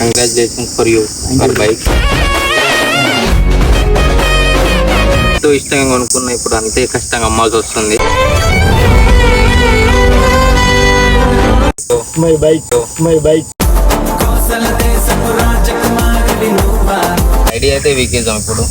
Congratulations for you for bike. ఎంతో ఇష్టంగా కొనుక్కున్నా, ఇప్పుడు అంతే కష్టంగా అమ్మాల్సి వస్తుంది. మై బైక్ ఐడియా అయితే వీకేజాం ఇప్పుడు.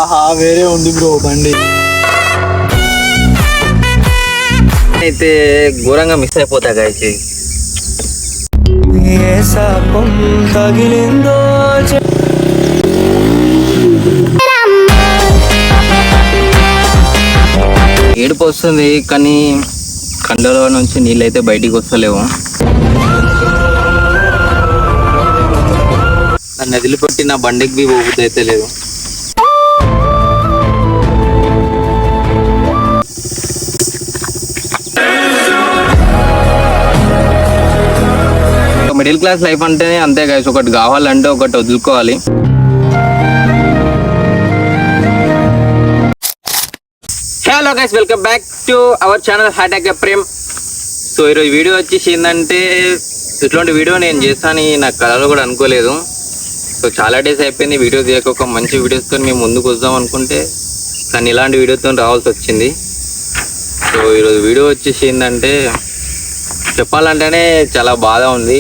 ఆహా వేరే ఉంది బ్రో బండి. అయితే ఘోరంగా మిస్ అయిపోతా గాయచి. ఏడుపు వస్తుంది కానీ కండలో నుంచి నీళ్ళైతే బయటికి వస్తలేవు. నన్ను వదిలిపెట్టి నా బండికి పోబుద్ది అయితే లేదు. మిడిల్ క్లాస్ లైఫ్ అంటేనే అంతే గైస్, ఒకటి కావాలంటే ఒకటి వదులుకోవాలి. Hello guys, welcome back to our channel హ్యాటాక్ ప్రేమ్. సో ఈరోజు వీడియో వచ్చేసి ఏంటంటే, ఇట్లాంటి వీడియో నేను చేస్తాను నాకు కళలో కూడా అనుకోలేదు. సో చాలా డేస్ అయిపోయింది వీడియో తీయక. ఒక మంచి వీడియోస్తో మేము ముందుకు వద్దాం అనుకుంటే కానీ ఇలాంటి వీడియోతో రావాల్సి వచ్చింది. సో ఈరోజు వీడియో వచ్చేసి ఏంటంటే, చెప్పాలంటేనే చాలా బాధ ఉంది.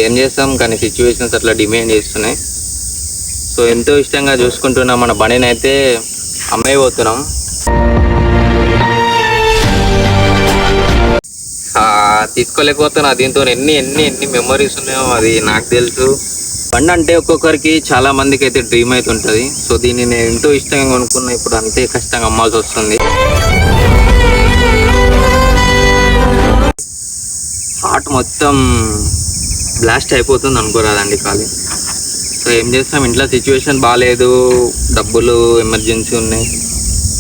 ఏం చేస్తాం కానీ సిచ్యువేషన్స్ అట్లా డిమాండ్ చేస్తున్నాయి. సో ఎంతో ఇష్టంగా చూసుకుంటున్నాం మన బండిని, అయితే అమ్మేయబోతున్నాం. తీసుకోలేకపోతున్నా. దీంతో ఎన్ని ఎన్ని ఎన్ని మెమరీస్ ఉన్నాయో అది నాకు తెలుసు. బండి అంటే ఒక్కొక్కరికి చాలా మందికి అయితే డ్రీమ్ అయితే ఉంటుంది. సో దీన్ని నేను ఎంతో ఇష్టంగా కొనుక్కున్నా, ఇప్పుడు అంతే కష్టంగా అమ్మాల్సి వస్తుంది. హార్ట్ మొత్తం బ్లాస్ట్ అయిపోతుంది అనుకోరాదండి ఖాళీ. సో ఏం చేస్తాం, ఇంట్లో సిచ్యువేషన్ బాగాలేదు, డబ్బులు ఎమర్జెన్సీ ఉన్నాయి.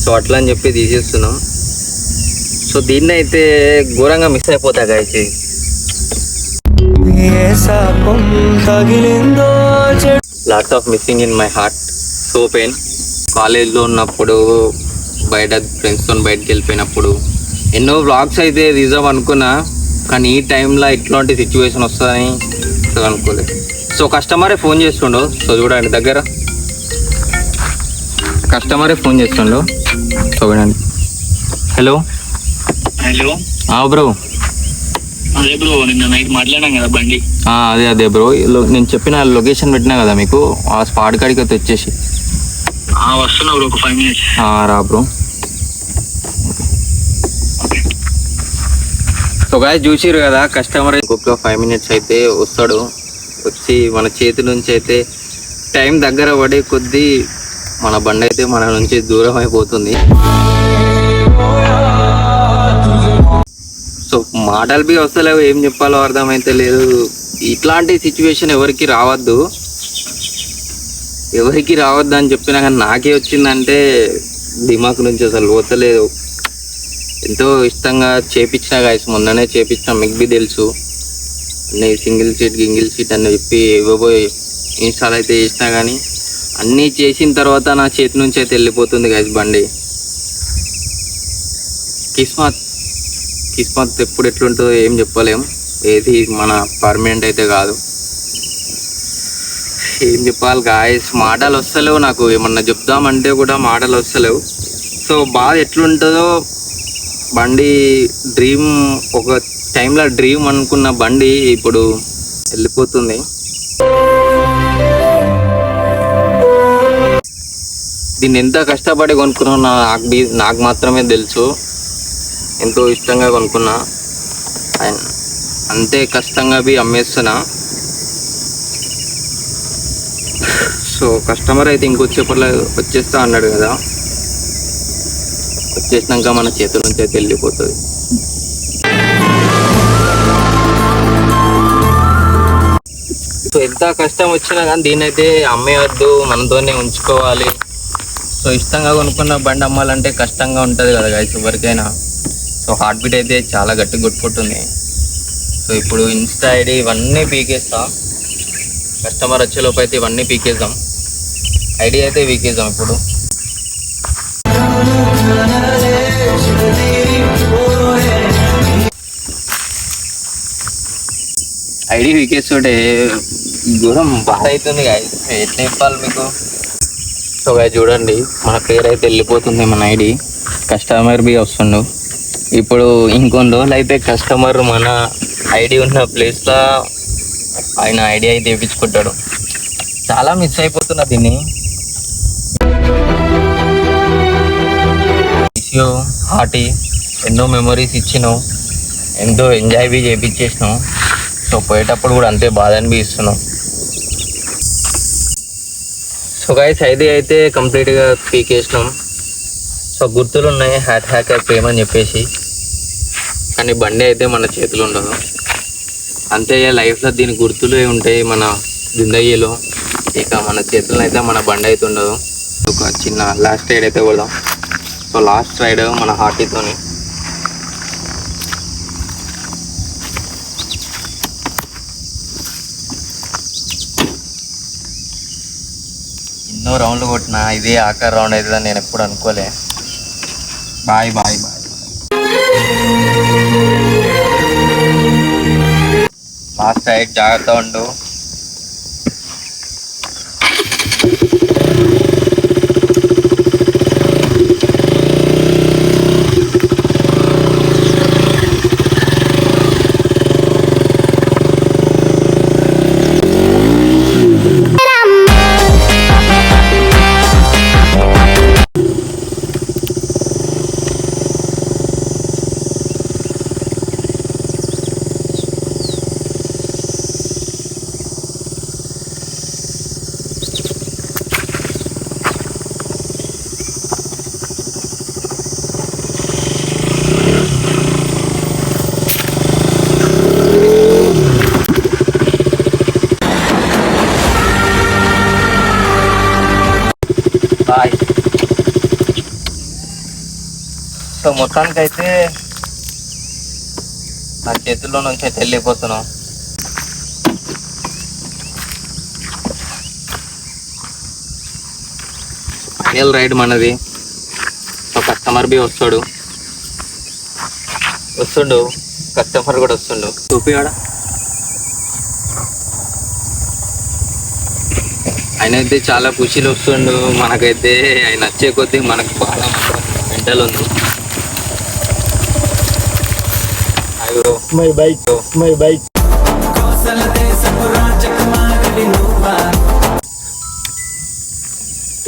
సో అట్లా అని చెప్పి తీసేస్తున్నాం. సో దీన్ని అయితే ఘోరంగా మిస్ అయిపోతా గాయచి. Lots of missing in my heart. So pain. కాలేజ్లో ఉన్నప్పుడు, బయట ఫ్రెండ్స్తో బయటకు వెళ్ళిపోయినప్పుడు ఎన్నో వ్లాగ్స్ అయితే తీద్దాం అనుకున్నా, కానీ ఈ టైంలో ఇట్లాంటి సిచ్యువేషన్ వస్తుందని అనుకోలేదు. సో కస్టమరే ఫోన్ చేస్తుండు. సో చూడండి, దగ్గర కస్టమరే ఫోన్ చేస్తుండు. చూడండి. Hello bro. అదే బ్రో, నిన్న నైట్ మాట్లాడాం కదా బండి. అదే బ్రో, నేను చెప్పిన లొకేషన్ పెట్టినా కదా మీకు, ఆ స్పాట్ కాడికి అయితే వచ్చేసి వస్తున్నా బ్రో, ఒక 5 minutes. రా బ్రో. సో గాయస్ చూసిరు కదా, కస్టమర్ ఇంకొక 5 minutes అయితే వస్తాడు. వచ్చి మన చేతి నుంచి అయితే టైం దగ్గర పడే కొద్దీ మన బండి అయితే మన నుంచి దూరం అయిపోతుంది. సో మాటలు బి వస్తలేవు, ఏం చెప్పాలో అర్థమైతే లేదు. ఇట్లాంటి సిచ్యువేషన్ ఎవరికి రావద్దు అని చెప్పినా కానీ నాకే వచ్చిందంటే దిమాక్ నుంచి అసలు పోతలేదు. ఎంతో ఇష్టంగా చేపించిన గాయస్, మొన్ననే చేపించిన, మీకు బి తెలుసు. అన్నీ సింగిల్ సీట్ అని చెప్పి ఇవ్వబోయి ఇన్స్టాల్ అయితే చేసినా కానీ అన్నీ చేసిన తర్వాత నా చేతి నుంచి అయితే వెళ్ళిపోతుంది గాయస్ బండి. కిస్మత్ ఎప్పుడు ఎట్లుంటుందో ఏం చెప్పలేం. ఏది మన పర్మనెంట్ అయితే కాదు. ఏం చెప్పాలి గాయస్, మాటలు వస్తలేవు నాకు. ఏమన్నా చెప్దామంటే కూడా మాటలు వస్తలేవు. సో బాధ ఎట్లుంటుందో, బండి డ్రీమ్, ఒక టైంలో డ్రీమ్ అనుకున్న బండి ఇప్పుడు వెళ్ళిపోతుంది. దీన్ని ఎంత కష్టపడి కొనుక్కున్నా నాకు మాత్రమే తెలుసు. ఎంతో ఇష్టంగా కొనుక్కున్నా, అంతే కష్టంగా అమ్మేస్తున్నా. సో కస్టమర్ అయితే ఇంకొచ్చేపట్ల వచ్చేస్తా అన్నాడు కదా, వచ్చేసినాక మన చేతుల నుంచి అయితే వెళ్ళిపోతుంది. సో ఎంత కష్టం వచ్చినా కానీ దీన్ని అయితే అమ్మేయద్దు, మనతోనే ఉంచుకోవాలి. సో ఇష్టంగా కొనుక్కున్న బండి అమ్మాలంటే కష్టంగా ఉంటుంది కదా గైస్ ఎవరికైనా. సో హార్ట్ బీట్ అయితే చాలా గట్టి కొట్టుకుంటుంది. సో ఇప్పుడు ఇన్స్టా ఐడి ఇవన్నీ పీకేస్తా, కస్టమర్ వచ్చేలోపు అయితే ఇవన్నీ పీకేద్దాం, ఐడి అయితే పీకేద్దాం ఇప్పుడు. ఐడి వీకేస్తుంటే దూరం బాధ అవుతుంది గాయస్, ఎట్లా చెప్పాలి మీకు. సో గాయ చూడండి, మన పేరు అయితే వెళ్ళిపోతుంది, మన ఐడి కస్టమర్ బి వస్తుండు. ఇప్పుడు ఇంకొన్ని రోజులు అయితే కస్టమర్ మన ఐడి ఉన్న ప్లేస్లో ఆయన ఐడి అయితే వేయించుకుంటాడు. చాలా మిస్ అయిపోతున్నా దీన్ని. హార్టీ ఎన్నో మెమరీస్ ఇచ్చినావు, ఎంతో ఎంజాయ్ బి చేయించేసినావు. సో పోయేటప్పుడు కూడా అంతే బాధ అనిపిస్తున్నాం. సో గైస్ ఐడి అయితే కంప్లీట్గా పీకేసినాం. సో గుర్తులు ఉన్నాయి హ్యాకర్ ప్రేమ్ అని చెప్పేసి, కానీ బండి అయితే మన చేతులు ఉండదు. అంతే లైఫ్లో దీని గుర్తులు ఉంటాయి మన జిందగీలో, ఇక మన చేతుల్లో అయితే మన బండి అయితే ఉండదు. ఒక చిన్న లాస్ట్ రైడ్ అయితే కొడదాం. సో లాస్ట్ రైడ్ మన హార్టీతోని. ఎన్నో రౌండ్లు కొట్టినా ఇదే ఆఖరి రౌండ్ అవుతుందని నేను ఎప్పుడు అనుకోలే. Bye bye bye. Last ride జాగ్రత్త ఉండు. బాయ్. సో మొత్తానికైతే నా చేతుల్లో నుంచి అయితే వెళ్ళిపోతున్నాం. ఫైనల్ రైడ్ మనది. సో కస్టమర్ బి వస్తుండు, కస్టమర్ కూడా వస్తుండు. చూపియాడ ఆయన అయితే చాలా ఖుషీలు వస్తుండు. మనకైతే ఆయన వచ్చే కొద్దీ మనకు బాగా మెంటల్ ఉంది. My bike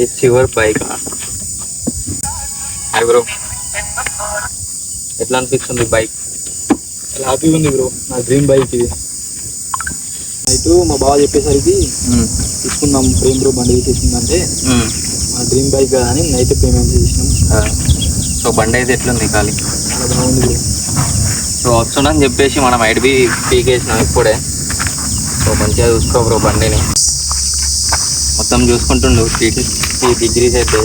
it's your bike. Hi bro, ఎట్లా అనిపిస్తుంది బైక్? చాలా హ్యాపీగా ఉంది బ్రో, నా డ్రీమ్ బైక్ ఇది. నైట్ మా బావ చెప్పేసరికి తీసుకుందాం ప్రేమ్ బ్రో బండి తీసుకుందంటే మా డ్రీమ్ బైక్ కదా అని నైట్ పేమెంట్ చేసినాం. సో బండి అయితే ఎట్లుంది ఖాళీ? చాలా బాగుంది బ్రో. సో వస్తుందని చెప్పేసి మనం ఐడిబి పీకేసినాం ఇప్పుడే. సో మంచిగా చూసుకో బ్రో బండిని, మొత్తం చూసుకుంటుండు. 3 డిగ్రీస్ అయితే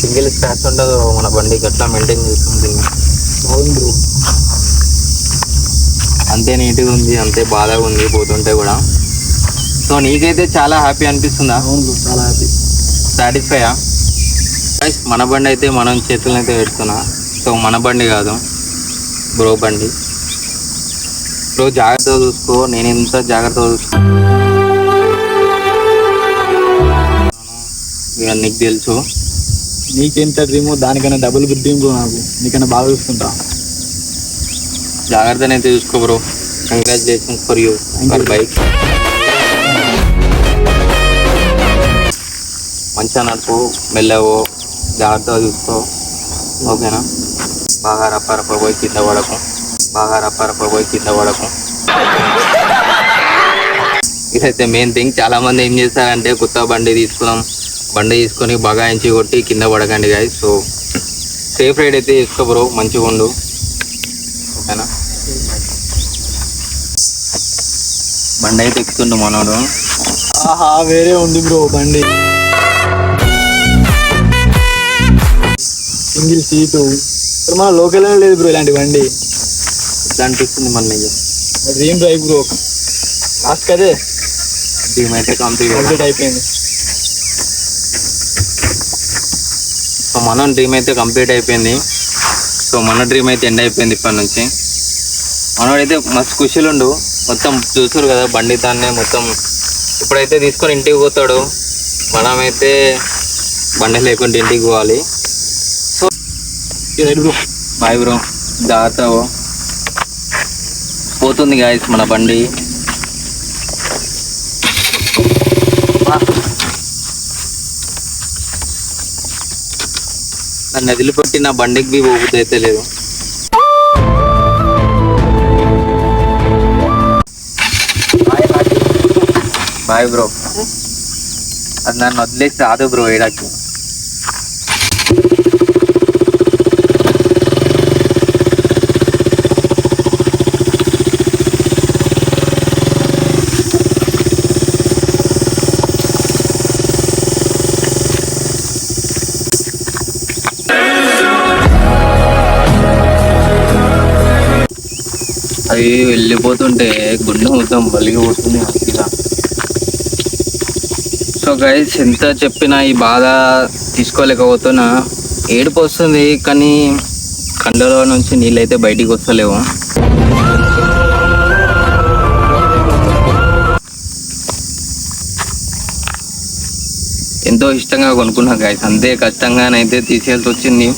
సింగిల్ స్క్రాచ్ ఉండదు మన బండికి. అట్లా మెయింటైన్ చేస్తుంది దీన్ని. బాగుంది బ్రో, అంతే నీట్గా ఉంది, అంతే బాధగా ఉంది పోతుంటే కూడా. సో నీకైతే చాలా హ్యాపీ అనిపిస్తుందా? అవును బ్రో, చాలా హ్యాపీ. సాటిస్ఫైయా? మన బండి అయితే మనం చేతులను అయితే పెడుతున్నా. సో మన బండి కాదు బ్రో బండి. బ్రో జాగ్రత్తగా చూసుకో, నేను ఎంత జాగ్రత్తగా చూసుకో ఇక నీకు తెలుసు. నీకెంత డ్రీమో దానికన్నా డబుల్ డ్రీమ్ బ్రో నాకు. నీకన్నా బాగా చూసుకుంటా. జాగ్రత్తగా అయితే చూసుకో bro. Congratulations for you for bike. మంచిగా నడుపు, మెల్లవో, జాగ్రత్తగా చూసుకో, ఓకేనా? బాగా రప్ప పోయి కింద పడకు. ఇదైతే మెయిన్ థింగ్. చాలా మంది ఏం చేస్తారంటే కొత్త బండి తీసుకొని బాగా ఎంచి కొట్టి కింద పడకండి గాయస్. సో సేఫ్ రైడ్ అయితే తీసుకో బ్రో, మంచిగా ఉండు, ఓకేనా? బండి అయితే ఎక్కుతుండు మనోడు. ఆహా వేరే ఉంది బ్రో బండి. సింగిల్ సీటు ఇప్పుడు మన లోకల్ లేదు బ్రో ఇలాంటి బండి. ఎట్లా అనిపిస్తుంది మన డ్రీమ్ డ్రైవ్ బ్రో. లాస్ట్ కదే డ్రీమ్ అయితే కంప్లీట్ అయిపోయింది. సో మన డ్రీమ్ అయితే కంప్లీట్ అయిపోయింది. సో మన డ్రీమ్ అయితే ఎండ్ అయిపోయింది. ఇప్పటి నుంచి మనోడైతే మస్తు ఖుషీలు ఉండు. మొత్తం చూసారు కదా బండి తాన్నే మొత్తం. ఇప్పుడైతే తీసుకొని ఇంటికి పోతాడు, మనమైతే బండి లేకుండా ఇంటికి పోవాలి. సో బ్రో బాయ్ బ్రో, జాగ్రత్త. పోతుంది గాయస్ మన బండి. నన్ను వదిలిపెట్టి నా బండికి బి పోబుద్ది అయితే లేదు. Bye bro. అది నన్ను వదిలేసి రాదు బ్రో ఏడాకి. అవి వెళ్ళిపోతుంటే గుండె మొత్తం బలిగిపోతుంది మంచిగా. సో గైస్, ఎంత చెప్పినా ఈ బాధ తీసుకోలేకపోతున్నా. ఏడుపు వస్తుంది కానీ కండలో నుంచి నీళ్ళైతే బయటికి వస్తలేవు. ఎంతో ఇష్టంగా కొనుక్కున్నా గైస్, అంతే కష్టంగానైతే తీసేయాల్సి వచ్చింది.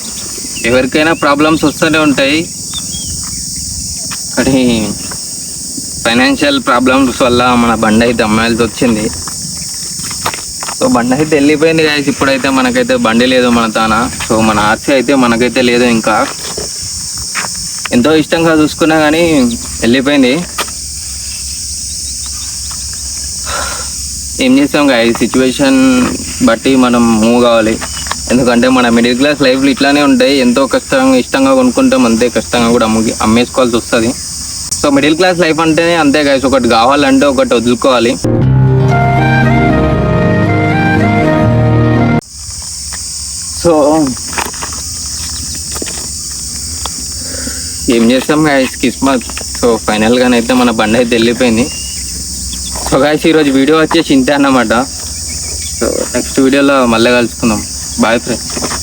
ఎవరికైనా ప్రాబ్లమ్స్ వస్తూనే ఉంటాయి, కానీ ఫైనాన్షియల్ ప్రాబ్లమ్స్ వల్ల మన బండి అయితే అమ్మాయిలతో వచ్చింది. సో బండి అయితే వెళ్ళిపోయింది గాయస్. ఇప్పుడైతే మనకైతే బండి లేదు మన తాన. సో మన ఆర్సీ అయితే మనకైతే లేదు. ఇంకా ఎంతో ఇష్టంగా చూసుకున్నా కానీ వెళ్ళిపోయింది. ఏం చేస్తాం గాయస్, సిచ్యువేషన్ బట్టి మనం మూవ్ కావాలి. ఎందుకంటే మన మిడిల్ క్లాస్ లైఫ్లు ఇట్లానే ఉంటాయి. ఎంతో కష్టంగా ఇష్టంగా కొనుక్కుంటాం, అంతే కష్టంగా కూడా అమ్మేసుకోవాల్సి వస్తుంది. సో మిడిల్ క్లాస్ లైఫ్ అంటేనే అంతే గాయస్, ఒకటి కావాలంటే ఒకటి వదులుకోవాలి. సో ఏం చేస్తాం గాయస్, కిస్మత్. సో ఫైనల్గానైతే మన బండి అయితే వెళ్ళిపోయింది. సో గాయస్, ఈరోజు వీడియో వచ్చేసి ఇంతే అన్నమాట. సో నెక్స్ట్ వీడియోలో మళ్ళీ కలుసుకుందాం. Bye friends.